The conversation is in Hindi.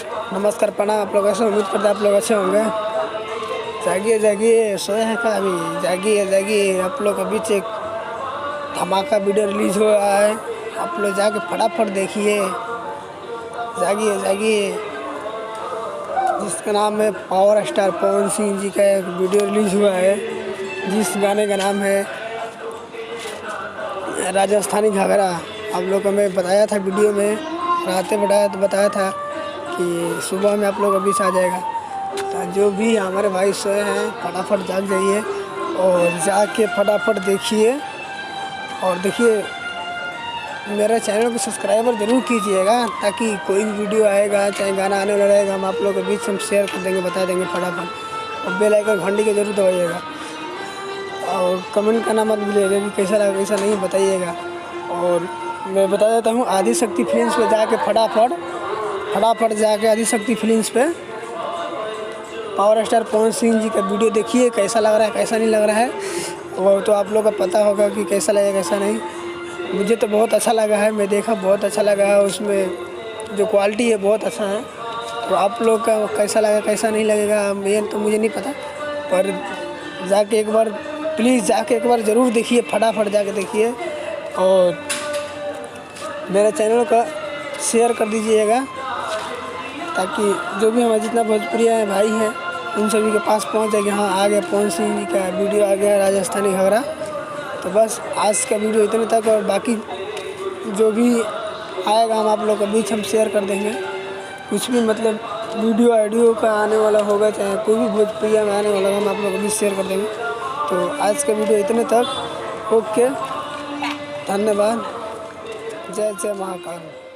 नमस्कार, प्रणाम। आप लोग ऐसे उम्मीद करते हैं आप लोग अच्छे होंगे। जागिए जागिए, सोए हैं क्या अभी? जागिए जागिए, आप लोग के बीच एक धमाका वीडियो रिलीज हो रहा है, आप लोग जाके फटाफट देखिए। जागिए जागिए, जिसका नाम है पावर स्टार पवन सिंह जी का एक वीडियो रिलीज हुआ है, जिस गाने का नाम है राजस्थानी घाघरा। आप लोग को मैं बताया था वीडियो में, रात बताया था कि सुबह में आप लोग के बीच आ जाएगा। तो जो भी हमारे भाई सोए हैं फटाफट जाग जाइए और जाके फटाफट देखिए। और देखिए, मेरे चैनल को सब्सक्राइबर ज़रूर कीजिएगा, ताकि कोई भी वीडियो आएगा चाहे गाना आने वाला रहेगा हम आप लोग के बीच हम शेयर कर देंगे, बता देंगे फटाफट। और बेल आइकन घंटी की जरूर दबाइएगा और कमेंट करना मत भूलिएगा कि कैसा लगा कैसा नहीं, बताइएगा। और मैं बता देता हूँ, आदिशक्ति फिल्म्स पे जाके फटाफट जाके आदिशक्ति फिल्म्स पे पावर स्टार पवन सिंह जी का वीडियो देखिए, कैसा लग रहा है कैसा नहीं लग रहा है वो तो आप लोग का पता होगा कि कैसा लगेगा कैसा नहीं। मुझे तो बहुत अच्छा लगा है, मैं देखा बहुत अच्छा लगा है, उसमें जो क्वालिटी है बहुत अच्छा है। तो आप लोग का कैसा लगा कैसा नहीं लगेगा ये तो मुझे नहीं पता, पर जाके एक बार प्लीज़ जाके एक बार ज़रूर देखिए, फटाफट जाके देखिए। और मेरे चैनल का शेयर कर दीजिएगा, ताकि जो भी हमारे जितना भोजपुरिया है भाई हैं उन सभी के पास पहुंच जाए कि हाँ आ गया पवन सिंह जी का वीडियो, आ गया राजस्थानी घाघरा। तो बस आज का वीडियो इतने तक, और बाकी जो भी आएगा हम आप लोग के बीच हम शेयर कर देंगे। कुछ भी मतलब वीडियो आइडियो का आने वाला होगा, चाहे कोई भी भोजपुरिया में आने वाला हम आप लोग के बीच शेयर कर देंगे। तो आज का वीडियो इतने तक। ओके, धन्यवाद। जय जय महाकाल।